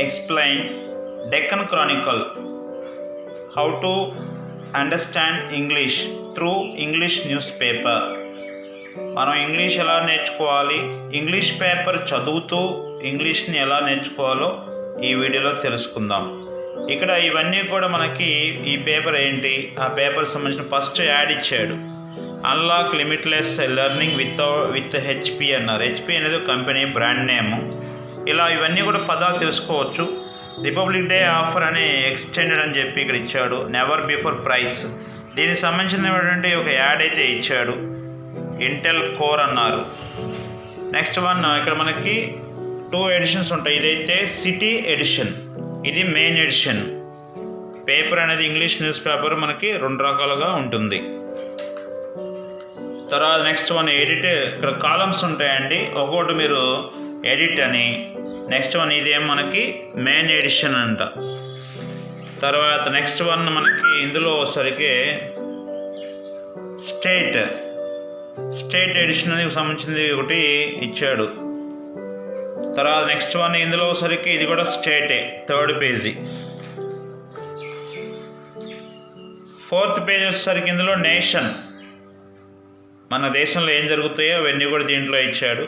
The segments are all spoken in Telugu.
explain Deccan Chronicle. How to understand English through English newspaper. మనం ఇంగ్లీష్ ఎలా నేర్చుకోవాలి, ఇంగ్లీష్ పేపర్ చదువుతూ ఇంగ్లీష్ని ఎలా నేర్చుకోవాలో ఈ వీడియోలో తెలుసుకుందాం. ఇక్కడ ఇవన్నీ కూడా మనకి ఈ పేపర్ ఏంటి, ఆ పేపర్ సంబంధించిన ఫస్ట్ యాడ్ ఇచ్చాడు. Unlock limitless learning with HP అన్నారు. హెచ్పి అనేది కంపెనీ బ్రాండ్ నేము. ఇలా ఇవన్నీ కూడా పదాలు తెలుసుకోవచ్చు. రిపబ్లిక్ డే ఆఫర్ అని ఎక్స్టెండెడ్ అని చెప్పి ఇక్కడ ఇచ్చాడు. నెవర్ బిఫోర్ ప్రైస్, దీనికి సంబంధించినటువంటి ఒక యాడ్ అయితే ఇచ్చాడు. ఇంటెల్ కోర్ అన్నారు. నెక్స్ట్ వన్, ఇక్కడ మనకి 2 ఎడిషన్స్ ఉంటాయి. ఇదైతే సిటీ ఎడిషన్, ఇది మెయిన్ ఎడిషన్. పేపర్ అనేది ఇంగ్లీష్ న్యూస్ పేపర్ మనకి 2 రకాలుగా ఉంటుంది. తర్వాత నెక్స్ట్ వన్ ఎడిట్. ఇక్కడ కాలమ్స్ ఉంటాయండి, ఒక్కొక్కటి మీరు ఎడిట్ అని. నెక్స్ట్ వన్ ఇదేం మనకి మెయిన్ ఎడిషన్ అంట. తర్వాత నెక్స్ట్ వన్ మనకి ఇందులో సరికి స్టేట్ ఎడిషన్ అని సంబంధించింది ఒకటి ఇచ్చాడు. తర్వాత నెక్స్ట్ వన్ ఇందులో సరికి ఇది కూడా స్టేటే, 3rd పేజీ. 4th పేజ్ వచ్చేసరికి ఇందులో నేషన్, మన దేశంలో ఏం జరుగుతాయో అవన్నీ కూడా దీంట్లో ఇచ్చాడు.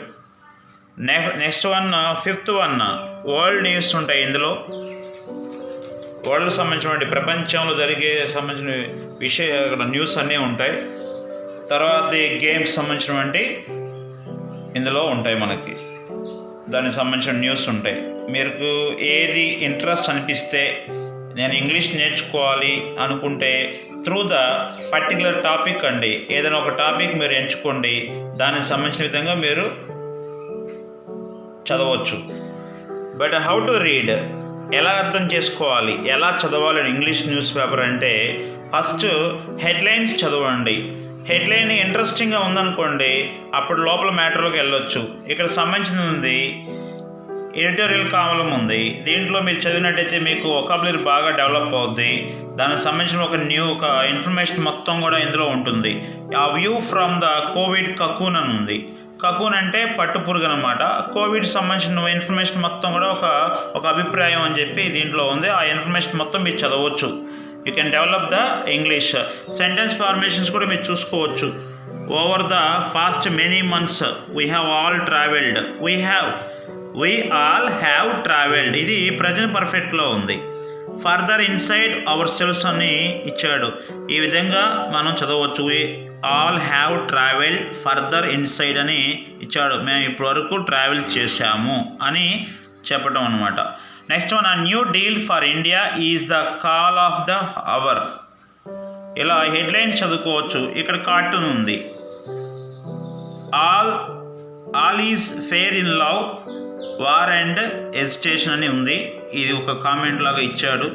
Next one 5th one world news ఉంటాయి. ఇందులో వరల్డ్ సంబంధించిన ప్రపంచంలో జరిగే సంబంధించిన ఇక్కడ న్యూస్ అన్నీ ఉంటాయి. తర్వాత గేమ్స్ సంబంధించినటువంటి ఇందులో ఉంటాయి, మనకి దానికి సంబంధించిన న్యూస్ ఉంటాయి. మీకు ఏది ఇంట్రెస్ట్ అనిపిస్తే, నేను ఇంగ్లీష్ నేర్చుకోవాలి అనుకుంటే త్రూ ద పర్టికులర్ టాపిక్ అండి, ఏదైనా ఒక టాపిక్ మీరు ఎంచుకోండి, దానికి సంబంధించిన విధంగా మీరు చదవచ్చు. బట్ హౌ టు రీడ్, ఎలా అర్థం చేసుకోవాలి, ఎలా చదవాలి ఇంగ్లీష్ న్యూస్ పేపర్ అంటే ఫస్ట్ హెడ్లైన్స్ చదవండి. హెడ్లైన్ ఇంట్రెస్టింగ్గా ఉందనుకోండి, అప్పుడు లోపల మ్యాటర్లోకి వెళ్ళొచ్చు. ఇక్కడ సంబంధించింది ఉంది, ఎడిటోరియల్ కాలం ఉంది. దీంట్లో మీరు చదివినట్టయితే మీకు వొకాబులరీ బాగా డెవలప్ అవుద్ది. దానికి సంబంధించిన ఒక ఇన్ఫర్మేషన్ మొత్తం కూడా ఇందులో ఉంటుంది. ఆ view from the Covid cocoon అని ఉంది. కకూన్ అంటే పట్టుపురుగు అనమాట. కోవిడ్ సంబంధించిన ఇన్ఫర్మేషన్ మొత్తం కూడా ఒక అభిప్రాయం అని చెప్పి దీంట్లో ఉంది. ఆ ఇన్ఫర్మేషన్ మొత్తం మీరు చదవచ్చు. You can develop the English. Sentence formations కూడా మీరు చూసుకోవచ్చు. Over the fast many months we all have travelled, ఇది ప్రజెంట్ పర్ఫెక్ట్లో ఉంది. ఫర్దర్ ఇన్సైడ్ అవర్ సెల్స్ అని ఇచ్చాడు. ఈ విధంగా మనం చదవచ్చు. We all have travelled further inside అని ఇచ్చాడు. మేము ఇప్పటి వరకు ట్రావెల్ చేశాము అని చెప్పడం అనమాట. Next one, new deal for India is the call of the hour. ఇలా హెడ్లైన్స్ చదువుకోవచ్చు. ఇక్కడ కార్టూన్ ఉంది. All is fair in love, war and agitation అని ఉంది. ఇది ఒక కామెంట్ లాగా ఇచ్చాడు.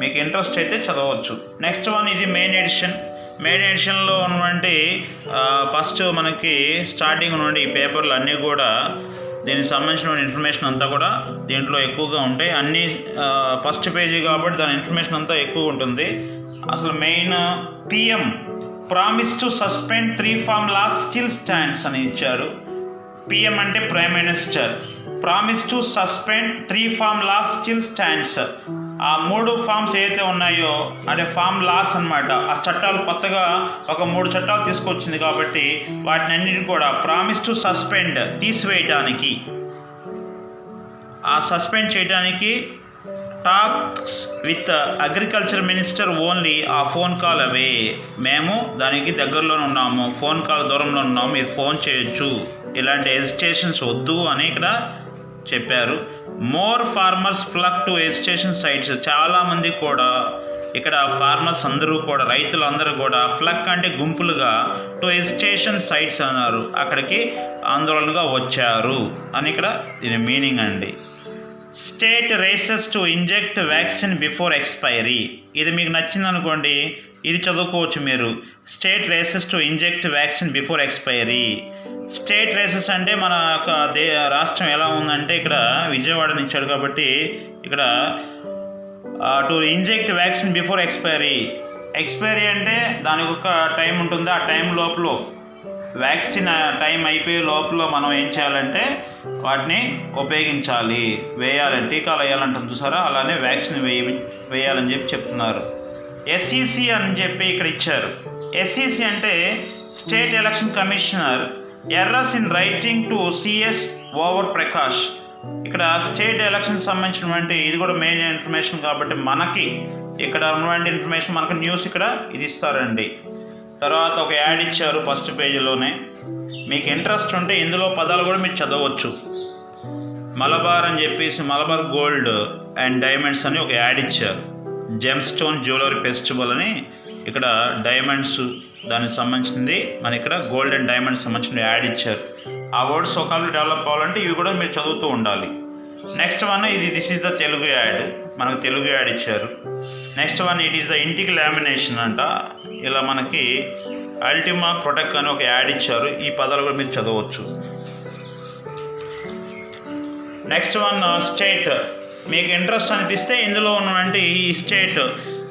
మీకు ఇంట్రెస్ట్ అయితే చదవచ్చు. నెక్స్ట్ వన్, ఇది మెయిన్ ఎడిషన్. మెయిన్ ఎడిషన్లో ఉన్నటువంటి ఫస్ట్ మనకి స్టార్టింగ్ నుండి ఈ పేపర్లు అన్నీ కూడా దీనికి సంబంధించిన ఇన్ఫర్మేషన్ అంతా కూడా దీంట్లో ఎక్కువగా ఉంటాయి. అన్నీ ఫస్ట్ పేజీ కాబట్టి దాని ఇన్ఫర్మేషన్ అంతా ఎక్కువ ఉంటుంది. అసలు main PM promise to suspend 3 farm laws still stands అని ఇచ్చారు. పిఎం అంటే prime minister. Promise to suspend 3 farm laws still stands. ఆ 3 ఫామ్స్ ఏదైతే ఉన్నాయో అంటే ఫామ్ లాస్ అనమాట. ఆ చట్టాలు కొత్తగా ఒక 3 చట్టాలు తీసుకొచ్చింది కాబట్టి వాటిని అన్నిటి కూడా ప్రామిస్ టు సస్పెండ్, తీసివేయటానికి, ఆ సస్పెండ్ చేయడానికి talks with agriculture minister only, ఆ ఫోన్ కాల్ అవే, మేము దానికి దగ్గరలోనే ఉన్నాము, ఫోన్ కాల్ దూరంలో ఉన్నాము, మీరు ఫోన్ చేయొచ్చు, ఇలాంటి ఎజిటేషన్స్ వద్దు అని ఇక్కడ చెప్పారు. More farmers flock to agitation sites, చాలామంది కూడా ఇక్కడ ఫార్మర్స్ అందరూ కూడా, రైతులందరూ కూడా ఫ్లక్ అంటే గుంపులుగా, టు ఎజిటేషన్ సైట్స్ అన్నారు, అక్కడికి ఆందోళనగా వచ్చారు అని ఇక్కడ దీని మీనింగ్ అండి. State races to inject vaccine before expiry, ఇది మీకు నచ్చింది అనుకోండి, ఇది చదువుకోవచ్చు మీరు. State races to inject vaccine before expiry. State races అంటే మన యొక్క రాష్ట్రం ఎలా ఉందంటే, ఇక్కడ విజయవాడని ఇచ్చాడు కాబట్టి ఇక్కడ to inject vaccine before expiry. Expiry అంటే దానికి ఒక టైం ఉంటుంది, ఆ టైం లోపల వ్యాక్సిన్ టైం అయిపోయే లోపల మనం ఏం చేయాలంటే వాటిని ఉపయోగించాలి, వేయాలి, టీకాలు వేయాలంటాం చూసారా, అలానే వ్యాక్సిన్ వేయాలని చెప్పి చెప్తున్నారు. ఎస్ఈసి అని చెప్పి ఇక్కడ ఇచ్చారు. ఎస్ఈసి అంటే state election commissioner errors in writing to CS over Prakash. ఇక్కడ స్టేట్ ఎలక్షన్ సంబంధించినటువంటి ఇది కూడా మెయిన్ ఇన్ఫర్మేషన్ కాబట్టి మనకి ఇక్కడ ఉన్నటువంటి ఇన్ఫర్మేషన్ మనకు న్యూస్ ఇక్కడ ఇది ఇస్తారండి. తర్వాత ఒక యాడ్ ఇచ్చారు ఫస్ట్ పేజీలోనే. మీకు ఇంట్రెస్ట్ ఉంటే ఇందులో పదాలు కూడా మీరు చదవచ్చు. మలబార్ అని చెప్పేసి మలబార్ గోల్డ్ అండ్ డైమండ్స్ అని ఒక యాడ్ ఇచ్చారు. జెమ్ స్టోన్ జ్యువెలరీ ఫెస్టివల్ అని ఇక్కడ డైమండ్స్ దానికి సంబంధించింది, మన ఇక్కడ గోల్డ్ అండ్ డైమండ్స్ సంబంధించిన యాడ్ ఇచ్చారు. ఆ వర్డ్స్ ఒకళ్ళు డెవలప్ అవ్వాలంటే ఇవి కూడా మీరు చదువుతూ ఉండాలి. Next one this is the Telugu add, మనకు తెలుగు యాడ్ ఇచ్చారు. Next one it is the ఇంటికి లామినేషన్ అంట. ఇలా మనకి అల్టిమా ప్రొటెక్ట్ అని ఒక యాడ్ ఇచ్చారు. ఈ పదాలు కూడా మీరు చదవచ్చు. Next one state. మీకు ఇంట్రెస్ట్ అనిపిస్తే ఇందులో ఉన్నటువంటి ఈ స్టేట్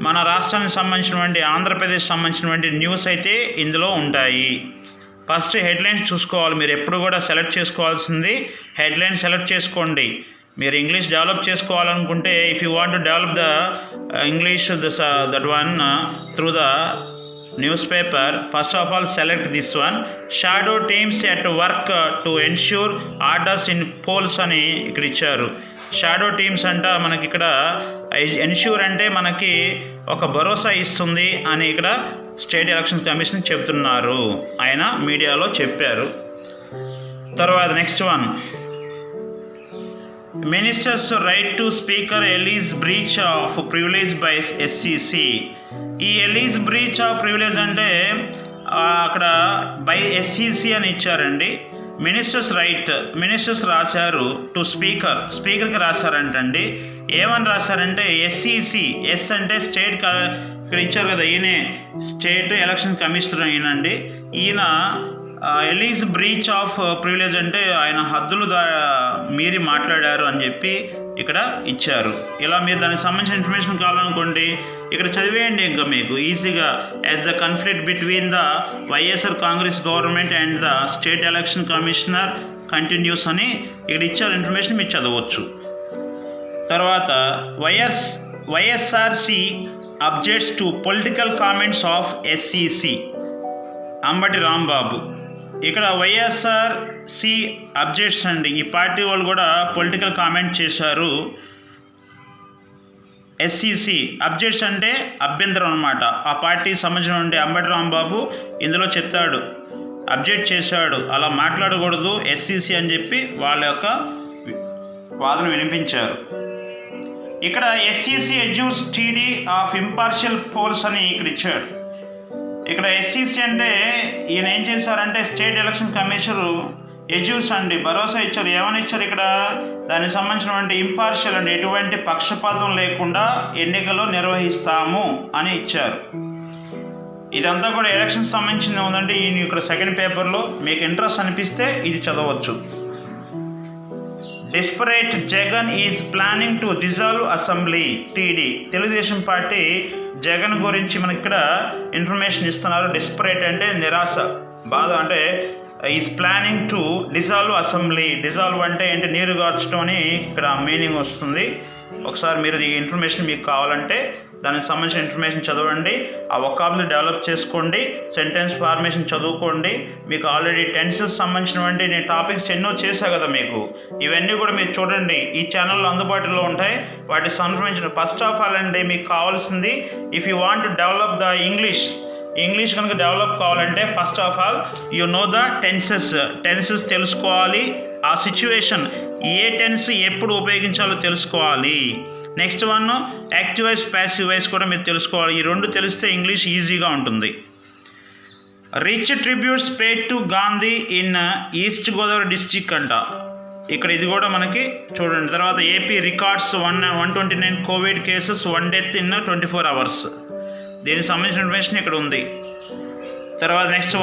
మన రాష్ట్రానికి సంబంధించినటువంటి ఆంధ్రప్రదేశ్ సంబంధించినటువంటి న్యూస్ అయితే ఇందులో ఉంటాయి. ఫస్ట్ హెడ్లైన్స్ చూసుకోవాలి. మీరు ఎప్పుడు కూడా సెలెక్ట్ చేసుకోవాల్సింది హెడ్లైన్ సెలెక్ట్ చేసుకోండి. మీరు ఇంగ్లీష్ డెవలప్ చేసుకోవాలనుకుంటే if you want to develop the English that one through the newspaper, first of all select this one. Shadow teams at work to ensure orders in polls అని ఇక్కడ ఇచ్చారు. షాడో టీమ్స్ అంట మనకి ఇక్కడ ఎన్ష్యూర్ అంటే మనకి ఒక భరోసా ఇస్తుంది అని ఇక్కడ స్టేట్ ఎలక్షన్ కమిషన్ చెప్తున్నారు, ఆయన మీడియాలో చెప్పారు. తర్వాత next one ministers write to speaker allege breach of privilege by SEC. ఈ ఎలీజ్ బ్రీచ్ ఆఫ్ ప్రివిలేజ్ అంటే అక్కడ బై ఎస్సీసీ అని ఇచ్చారండి. మినిస్టర్స్ రాశారు టు స్పీకర్కి రాశారంటండి. ఏమని రాశారంటే ఎస్సీసీ, ఎస్ అంటే స్టేట్, ఇక్కడ ఇచ్చారు కదా, ఈయనే స్టేట్ ఎలక్షన్ కమిషనర్ ఈయనండి. ఈయన ఎలీజ్ బ్రీచ్ ఆఫ్ ప్రివిలేజ్ అంటే ఆయన హద్దులు మీరి మాట్లాడారు అని చెప్పి ఇక్కడ ఇచ్చారు. ఇలా మీరు దానికి సంబంధించిన ఇన్ఫర్మేషన్ కావాలనుకోండి ఇక్కడ చదివేయండి. ఇంకా మీకు ఈజీగా as the conflict between the YSR Congress government and the state election commissioner continues అని ఇక్కడ ఇచ్చారు ఇన్ఫర్మేషన్, మీరు చదవచ్చు. తర్వాత YSRC objects to political comments of SEC, Ambati Rambabu. ఇక్కడ వైఎస్ఆర్సి అబ్జెక్ట్స్ అండి, ఈ పార్టీ వాళ్ళు కూడా పొలిటికల్ కామెంట్ చేశారు. ఎస్సీసీ అబ్జెక్ట్స్ అంటే అభ్యంతరం అనమాట. ఆ పార్టీకి సంబంధించిన అంబటి రాంబాబు ఇందులో చెప్తాడు, అబ్జెక్ట్ చేశాడు, అలా మాట్లాడకూడదు ఎస్సీసీ అని చెప్పి వాళ్ళ యొక్క వాదన వినిపించారు. ఇక్కడ ఎస్సీసీ ఎడ్యూస్ టీడీ ఆఫ్ ఇంపార్షియల్ పోల్స్ అని ఇక్కడ ఇచ్చాడు. ఇక్కడ ఎస్సీసీ అంటే ఈయన ఏం చేశారంటే స్టేట్ ఎలక్షన్ కమిషనర్ ఎడ్యూస్ అండి భరోసా ఇచ్చారు. ఏమని ఇచ్చారు ఇక్కడ, దానికి సంబంధించినటువంటి ఇంపార్షియల్ అండి, ఎటువంటి పక్షపాతం లేకుండా ఎన్నికలు నిర్వహిస్తాము అని ఇచ్చారు. ఇదంతా కూడా ఎలక్షన్ సంబంధించింది ఉందండి. ఈయన ఇక్కడ సెకండ్ పేపర్లో మీకు ఇంట్రెస్ట్ అనిపిస్తే ఇది చదవచ్చు. Desperate Jagan is planning to dissolve assembly TD. Telugu Desam party Jagan గురించి మనకి ఇక్కడ ఇన్ఫర్మేషన్ ఇస్తున్నారు. డెస్పరేట్ అంటే నిరాశ, బాధ, అంటే is planning to dissolve assembly. Dissolve అంటే ఏంటి, నీరు గార్చడం అని ఇక్కడ మీనింగ్ వస్తుంది. ఒకసారి మీరు ఈ ఇన్ఫర్మేషన్ మీకు కావాలంటే దానికి సంబంధించిన ఇన్ఫర్మేషన్ చదవండి, ఆ వొకాబులరీ డెవలప్ చేసుకోండి, సెంటెన్స్ ఫార్మేషన్ చదువుకోండి. మీకు ఆల్రెడీ టెన్సెస్ సంబంధించినటువంటి నేను టాపిక్స్ ఎన్నో చేశా కదా మీకు, ఇవన్నీ కూడా మీరు చూడండి, ఈ ఛానల్లో అందుబాటులో ఉంటాయి. వాటికి సంబంధించిన ఫస్ట్ ఆఫ్ ఆల్ అండి మీకు కావాల్సింది if you want to develop the English కనుక డెవలప్ కావాలంటే first of all you know the tenses తెలుసుకోవాలి. ఆ సిచ్యువేషన్ ఏ టెన్స్ ఎప్పుడు ఉపయోగించాలో తెలుసుకోవాలి. Next one active voice passive voice కూడా మీరు తెలుసుకోవాలి. ఈ రెండు తెలిస్తే ఇంగ్లీష్ ఈజీగా ఉంటుంది. Rich tributes paid to Gandhi in east Godavari district అంట. ఇక్కడ ఇది కూడా మనకి చూడండి. తర్వాత AP records 129 Covid cases, 1 death in 24 hours. దీనికి సంబంధించిన ఇన్ఫర్మేషన్ ఇక్కడ ఉంది. తర్వాత next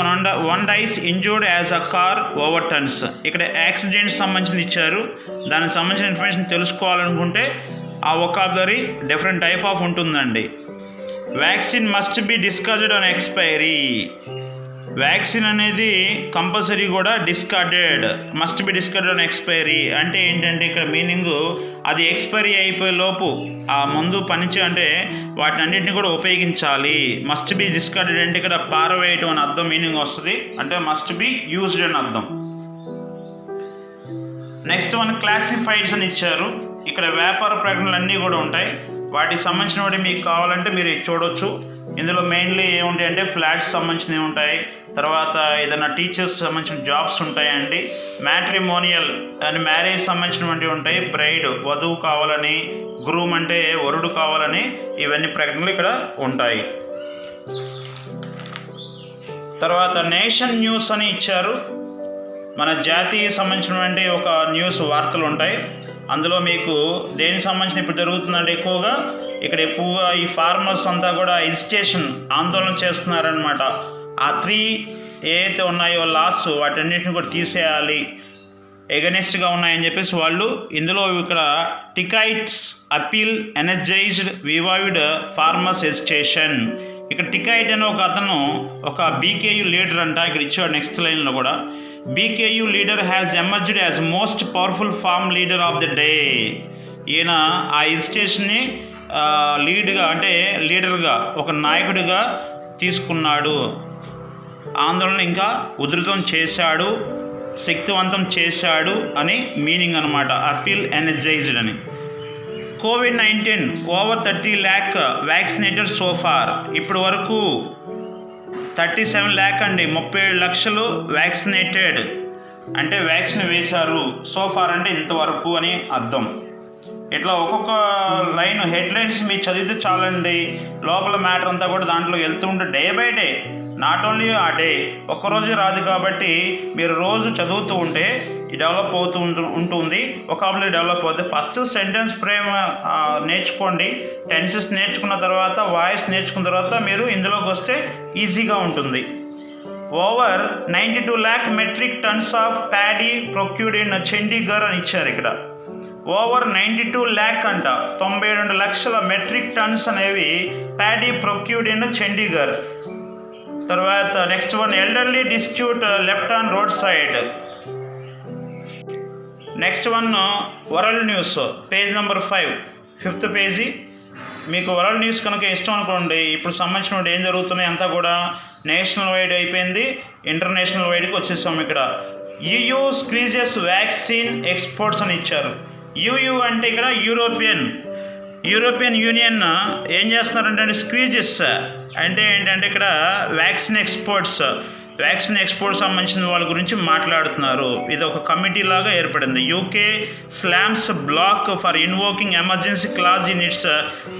one dies injured as a car overturns. ఇక్కడ యాక్సిడెంట్స్ సంబంధించి ఇచ్చారు. దానికి సంబంధించిన ఇన్ఫర్మేషన్ తెలుసుకోవాలనుకుంటే ఆ వొకాబులరీ డిఫరెంట్ టైప్ ఆఫ్ ఉంటుందండి. Vaccine must be discussed on expiry. Vaccine అనేది కంపల్సరీ కూడా discarded, must be discarded on expiry. అంటే ఏంటంటే ఇక్కడ మీనింగు అది ఎక్స్పైరీ అయిపోయే లోపు ఆ ముందు అంటే వాటిని అన్నింటినీ కూడా ఉపయోగించాలి. మస్ట్ బి డిస్కార్డెడ్ అంటే ఇక్కడ పారవేయటం అని అర్థం మీనింగ్ వస్తుంది, అంటే మస్ట్ బి యూజ్డ్ అని అర్థం. నెక్స్ట్ వన్ క్లాసిఫైడ్స్ అని ఇచ్చారు. ఇక్కడ వ్యాపార ప్రకటనలు అన్నీ కూడా ఉంటాయి, వాటికి సంబంధించిన వాటి మీకు కావాలంటే మీరు చూడొచ్చు. ఇందులో మెయిన్లీ ఏముంటాయి అంటే ఫ్లాట్స్ సంబంధించినవి ఉంటాయి, తర్వాత ఏదైనా టీచర్స్ సంబంధించిన జాబ్స్ ఉంటాయండి, మ్యాట్రిమోనియల్ అండ్ మ్యారేజ్ సంబంధించినవి ఉంటాయి, బ్రైడ్ వధువు కావాలని, గ్రూమ్ అంటే వరుడు కావాలని, ఇవన్నీ ప్రకటనలు ఇక్కడ ఉంటాయి. తర్వాత నేషన్ న్యూస్ అని ఇచ్చారు. మన జాతీయ సంబంధించినటువంటి ఒక న్యూస్ వార్తలు ఉంటాయి. అందులో మీకు దేనికి సంబంధించిన ఇప్పుడు జరుగుతుందంటే ఎక్కువగా ఈ ఫార్మర్స్ అంతా కూడా ఎజిటేషన్ ఆందోళన చేస్తున్నారనమాట. ఆ 3 ఏదైతే ఉన్నాయో లాస్ వాటన్నిటిని కూడా తీసేయాలి, ఎగనెస్ట్గా ఉన్నాయని చెప్పేసి వాళ్ళు ఇందులో ఇక్కడ టికైట్స్ అపీల్ ఎనర్జైజ్డ్ వివైవ్డ్ ఫార్మర్స్ ఎజిటేషన్. ఇక్కడ టికైట్ అనే ఒక అతను ఒక బీకేయూ లీడర్ అంట, ఇక్కడ ఇచ్చాడు నెక్స్ట్ లైన్లో కూడా. BKU leader has emerged as most powerful farm leader of the day. ఈయన ఆ ఎజిటేషన్ని లీడ్గా అంటే లీడర్గా ఒక నాయకుడిగా తీసుకున్నాడు, ఆందోళన ఇంకా ఉధృతం చేశాడు, శక్తివంతం చేశాడు అని మీనింగ్ అనమాట. అపీల్ ఎనర్జైజ్డ్ అని. COVID-19 over 30 lakh vaccinated so far. ఇప్పటి వరకు 37 lakh అండి, 37 లక్షలు వ్యాక్సినేటెడ్ అంటే వ్యాక్సిన్ వేశారు. సోఫార్ అంటే ఇంతవరకు అని అర్థం. ఇట్లా ఒక్కొక్క లైన్ హెడ్లైన్స్ మీరు చదివితే చాలండి, లోపల మ్యాటర్ అంతా కూడా దాంట్లో వెళ్తూ ఉంటే day by day, not only ఆ డే, ఒక్కరోజు రాదు కాబట్టి మీరు రోజు చదువుతూ ఉంటే డెవలప్ అవుతూ ఉంటుంది, వొకాబులరీ డెవలప్ అవుతుంది. ఫస్ట్ సెంటెన్స్ ఫ్రేమ్ నేర్చుకోండి, టెన్సెస్ నేర్చుకున్న తర్వాత వాయిస్ నేర్చుకున్న తర్వాత మీరు ఇందులోకి వస్తే ఈజీగా ఉంటుంది. Over 92 lakh metric tons of paddy procured in Chandigarh అని ఇచ్చారు. ఇక్కడ ఓవర్ 92 lakh అంట, 92 లక్షల మెట్రిక్ టన్స్ అనేవి ప్యాడీ ప్రొక్యూర్డ్ ఇన్ చండీగఢ్. తర్వాత next one elderly destitute left on road side. Next one world news page number 5, 5th page. మీకు వరల్డ్ న్యూస్ కనుక ఇష్టం అనుకోండి, ఇప్పుడు సంబంధించిన ఏం జరుగుతున్నాయి అంతా కూడా నేషనల్ వైడ్ అయిపోయింది, ఇంటర్నేషనల్ వైడ్కి వచ్చేసాం. ఇక్కడ EU స్క్వీజెస్ వ్యాక్సిన్ ఎక్స్పోర్ట్స్ అని ఇచ్చారు. EU అంటే ఇక్కడ యూరోపియన్ యూనియన్ ఏం చేస్తున్నారంటే స్క్వీజెస్ అంటే ఏంటంటే ఇక్కడ వ్యాక్సిన్ ఎక్స్పోర్ట్స్ సంబంధించిన వాళ్ళ గురించి మాట్లాడుతున్నారు. ఇది ఒక కమిటీ లాగా ఏర్పడింది. UK slams block for invoking emergency clause in it's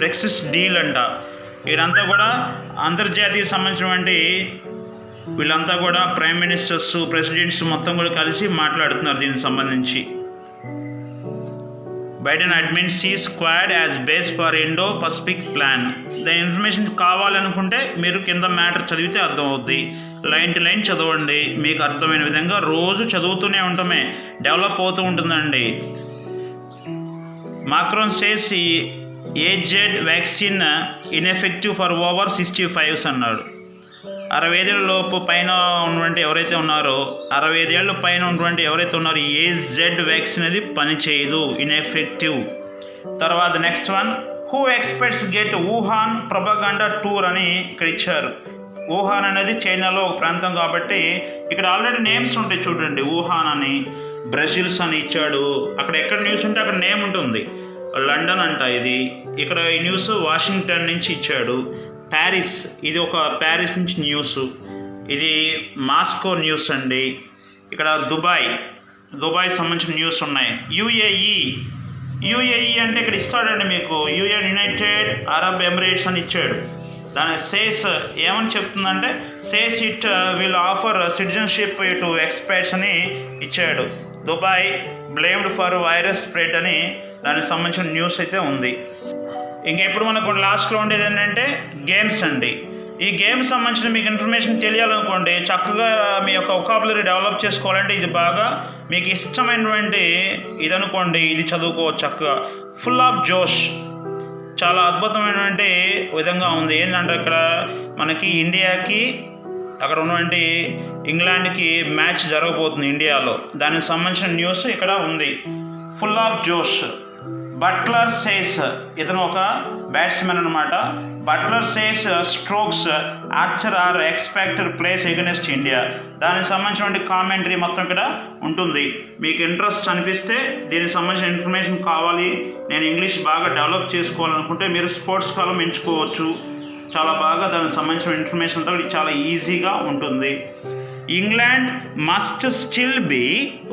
Brexit deal అంట. వీరంతా కూడా అంతర్జాతీయ సంబంధించినటువంటి వీళ్ళంతా కూడా ప్రైమ్ మినిస్టర్స్, ప్రెసిడెంట్స్ మొత్తం కూడా కలిసి మాట్లాడుతున్నారు దీనికి సంబంధించి. Biden admin sees squad as base for Indo Pacific plan. దాని ఇన్ఫర్మేషన్ కావాలనుకుంటే మీరు కింద మ్యాటర్ చదివితే అర్థమవుద్ది. లైన్ టు లైన్ చదవండి, మీకు అర్థమైన విధంగా రోజు చదువుతూనే ఉంటామే, డెవలప్ అవుతూ ఉంటుందండి. Macron says AZ vaccine ineffective for over 65 అన్నాడు. 65 లోపు పైన ఉన్నటువంటి ఎవరైతే ఉన్నారో 65 పైన ఉన్నటువంటి ఎవరైతే ఉన్నారో ఏజెడ్ వ్యాక్సిన్ అది పనిచేయదు, ఇన్ఎఫెక్టివ్. తర్వాత next one who experts get Wuhan propaganda tour అని ఇక్కడ ఇచ్చారు. వుహాన్ అనేది చైనాలో ఒక ప్రాంతం కాబట్టి ఇక్కడ ఆల్రెడీ నేమ్స్ ఉంటాయి చూడండి. వుహాన్ అని, బ్రెజిల్స్ అని ఇచ్చాడు. అక్కడ ఎక్కడ న్యూస్ ఉంటే అక్కడ నేమ్ ఉంటుంది. లండన్ అంట ఇది. ఇక్కడ ఈ న్యూస్ వాషింగ్టన్ నుంచి ఇచ్చాడు. ప్యారిస్, ఇది ఒక ప్యారిస్ నుంచి న్యూస్. ఇది మాస్కో న్యూస్ అండి. ఇక్కడ దుబాయ్ సంబంధించిన న్యూస్ ఉన్నాయి. యుఏఈ అంటే ఇక్కడ ఇస్తాడండి మీకు, యునైటెడ్ అరబ్ ఎమిరేట్స్ అని ఇచ్చాడు. దాని సేస్ ఏమని చెప్తుందంటే says it will offer citizenship to experts అని ఇచ్చాడు. Dubai blamed for virus spread అని దానికి సంబంధించిన న్యూస్ అయితే ఉంది. ఇంకెప్పుడు మనకు లాస్ట్లో ఉండేది ఏంటంటే గేమ్స్ అండి. ఈ గేమ్స్ సంబంధించిన మీకు ఇన్ఫర్మేషన్ తెలియాలనుకోండి, చక్కగా మీ యొక్క వొకాబులరీ డెవలప్ చేసుకోవాలంటే ఇది బాగా మీకు ఇష్టమైనటువంటి ఇది అనుకోండి, ఇది చదువుకోవచ్చు చక్కగా. ఫుల్ ఆఫ్ జోష్, చాలా అద్భుతమైనటువంటి విధంగా ఉంది. ఏంటంటే ఇక్కడ మనకి ఇండియాకి అక్కడ ఉన్నటువంటి ఇంగ్లాండ్కి మ్యాచ్ జరగబోతుంది ఇండియాలో. దానికి సంబంధించిన న్యూస్ ఇక్కడ ఉంది. Full of josh. Butler says, ఇతను ఒక బ్యాట్స్మెన్ అనమాట. Butler says Stokes Archer are expected plays against India. దానికి సంబంధించినటువంటి కామెంటరీ మొత్తం ఇక్కడ ఉంటుంది. మీకు ఇంట్రెస్ట్ అనిపిస్తే, దీనికి సంబంధించిన ఇన్ఫర్మేషన్ కావాలి, నేను ఇంగ్లీష్ బాగా డెవలప్ చేసుకోవాలనుకుంటే మీరు స్పోర్ట్స్ కాలం ఎంచుకోవచ్చు. చాలా బాగా దానికి సంబంధించిన ఇన్ఫర్మేషన్ అంతా చాలా ఈజీగా ఉంటుంది. England must still be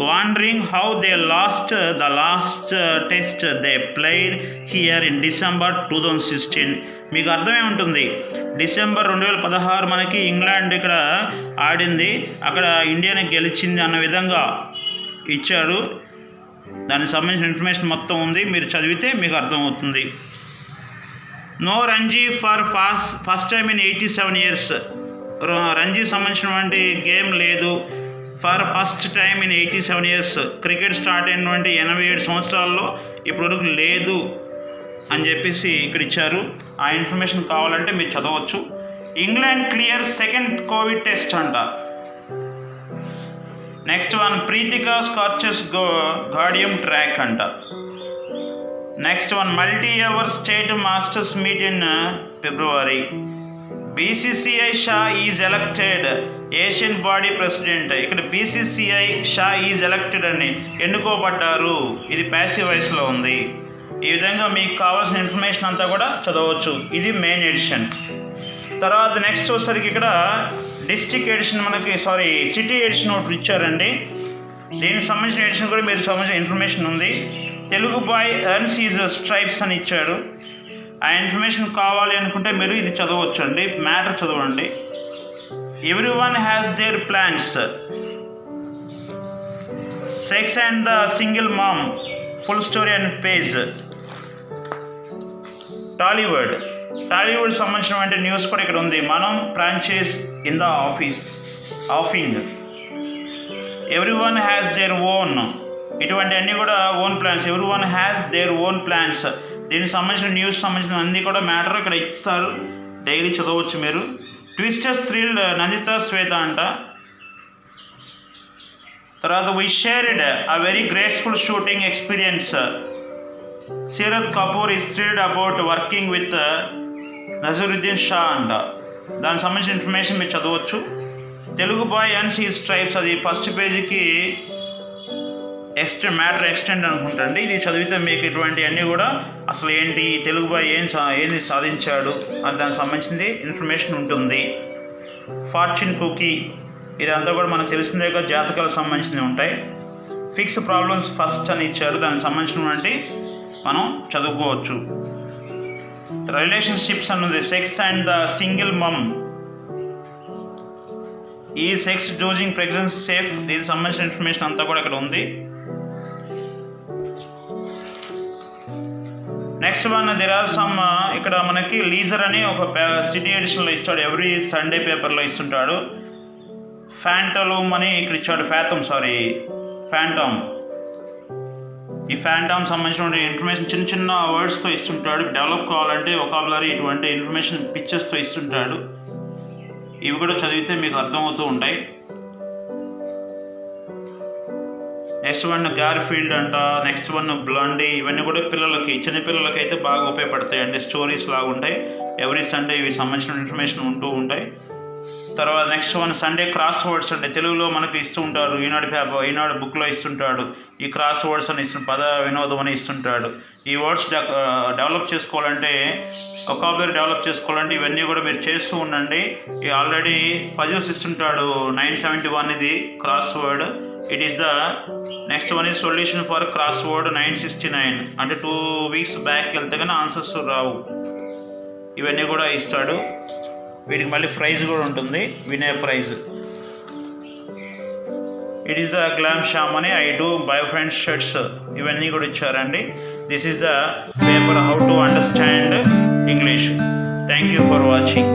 wondering how they lost the last test they played here in December 2016. మీకు అర్థమే ఉంటుంది. డిసెంబర్ 2016 మనకి ఇంగ్లాండ్ ఇక్కడ ఆడింది, అక్కడ ఇండియాని గెలిచింది అన్న విధంగా ఇచ్చాడు. దానికి సంబంధించిన ఇన్ఫర్మేషన్ మొత్తం ఉంది, మీరు చదివితే మీకు అర్థమవుతుంది. No Ranji for first time in 87 years. Ranji సంబంధించినటువంటి గేమ్ లేదు for first time in 87 years. Cricket start అయినటువంటి 87 సంవత్సరాల్లో ఇప్పటివరకు లేదు అని చెప్పేసి ఇక్కడ ఇచ్చారు. ఆ ఇన్ఫర్మేషన్ కావాలంటే మీరు చదవచ్చు. England clear second Covid test అంట. Next one Prithika scotches గార్డియం track అంట. Next one multi our state masters meet in February. BCCI Shah is elected Asian body president. ఇక్కడ బీసీసీఐ షా ఈజ్ ఎలక్టెడ్ అని ఎన్నుకోబడ్డారు. ఇది ప్యాసివ్ వాయిస్లో ఉంది. ఈ విధంగా మీకు కావాల్సిన ఇన్ఫర్మేషన్ అంతా కూడా చదవచ్చు. ఇది మెయిన్ ఎడిషన్. తర్వాత నెక్స్ట్ వచ్చేసరికి ఇక్కడ డిస్ట్రిక్ట్ ఎడిషన్ సిటీ ఎడిషన్ ఒకటి ఇచ్చారండి. దీనికి సంబంధించిన ఎడిషన్ కూడా మీరు సంబంధించిన ఇన్ఫర్మేషన్ ఉంది. Telugu boy earns his stripes అని ఇచ్చాడు. ఆ ఇన్ఫర్మేషన్ కావాలి అనుకుంటే మీరు ఇది చదవచ్చు అండి. మ్యాటర్ చదవండి. Every one has their plans. Sex and the single ma'am full story and page. Tollywood సంబంధించినటువంటి న్యూస్ కూడా ఇక్కడ ఉంది. మనం franchise in the offing. Every one has their own. ఇటువంటి అన్నీ కూడా own plans. Every one has their own plans. దీనికి సంబంధించిన న్యూస్ సంబంధించిన అన్నీ కూడా మ్యాటర్ ఇక్కడ ఇస్తారు. డైలీ చదవచ్చు మీరు. ట్విస్టర్స్ థ్రిల్డ్ నందిత శ్వేత అంట. తర్వాత we shared a very graceful shooting experience. Seerat Kapoor is thrilled about working with Naseeruddin Shah అంట. దానికి సంబంధించిన ఇన్ఫర్మేషన్ మీరు చదవచ్చు. Telugu boy and sea stripes, అది ఫస్ట్ పేజీకి మ్యాటర్ ఎక్స్టెండ్ అనుకుంటండి. ఇది చదివితే మీకు ఇటువంటి అన్నీ కూడా అసలు ఏంటి, తెలుగు బాయ్ ఏంది సాధించాడు అని దానికి సంబంధించింది ఇన్ఫర్మేషన్ ఉంటుంది. ఫార్చ్యూన్ కుకీ, ఇదంతా కూడా మనకు తెలిసిందేగా, జాతకాలకు సంబంధించినవి ఉంటాయి. ఫిక్స్ ప్రాబ్లమ్స్ ఫస్ట్ అని ఇచ్చారు, దానికి సంబంధించినటువంటి మనం చదువుకోవచ్చు. రిలేషన్షిప్స్ అన్నది సెక్స్ అండ్ ద సింగిల్ మమ్. ఈ సెక్స్ డోజింగ్ ప్రెగ్నెన్సీ సేఫ్, దీనికి సంబంధించిన ఇన్ఫర్మేషన్ అంతా కూడా ఇక్కడ ఉంది. Next one there are some, ఇక్కడ మనకి లీజర్ అని ఒక సిటీ ఎడిషన్లో ఇస్తాడు, ఎవ్రీ సండే పేపర్లో ఇస్తుంటాడు. ఫ్యాంటలూమ్ అని ఇక్కడ ఇచ్చాడు. ఫ్యాంటమ్. ఈ ఫ్యాంటమ్ సంబంధించిన ఇన్ఫర్మేషన్ చిన్న చిన్న వర్డ్స్తో ఇస్తుంటాడు. డెవలప్ కావాలంటే వొకాబులరీ ఇటువంటి ఇన్ఫర్మేషన్ పిక్చర్స్తో ఇస్తుంటాడు. ఇవి కూడా చదివితే మీకు అర్థమవుతూ ఉంటాయి. నెక్స్ట్ వన్ గార్ఫీల్డ్ అంట. Next one Blondie. ఇవన్నీ కూడా చిన్నపిల్లలకి అయితే బాగా ఉపయోగపడతాయండి. స్టోరీస్ లాగా ఉంటాయి. ఎవ్రీ సండే ఇవి సంబంధించిన ఇన్ఫర్మేషన్ ఉంటూ ఉంటాయి. తర్వాత next one Sunday cross words అంటే తెలుగులో మనకు ఇస్తూ ఉంటారు. ఈనాడు బుక్లో ఇస్తుంటాడు. ఈ క్రాస్ వర్డ్స్ అని పద వినోదం అని ఇస్తుంటాడు. ఈ వర్డ్స్ డెవలప్ చేసుకోవాలంటే, వొకాబులరీ డెవలప్ చేసుకోవాలంటే ఇవన్నీ కూడా మీరు చేస్తూ ఉండండి. ఈ ఆల్రెడీ పజిల్స్ ఇస్తుంటాడు. 971 ఇది cross word. It is the next one is solution for cross word 969. అంటే 2 weeks బ్యాక్ వెళ్తే కానీ ఆన్సర్స్ రావు. ఇవన్నీ కూడా ఇస్తాడు. వీటికి మళ్ళీ ప్రైజ్ కూడా ఉంటుంది, వినే prize. It is the glam sham అని I do boy friends shirts, ఇవన్నీ కూడా ఇచ్చారండి. This is the paper how to understand English. Thank you for watching.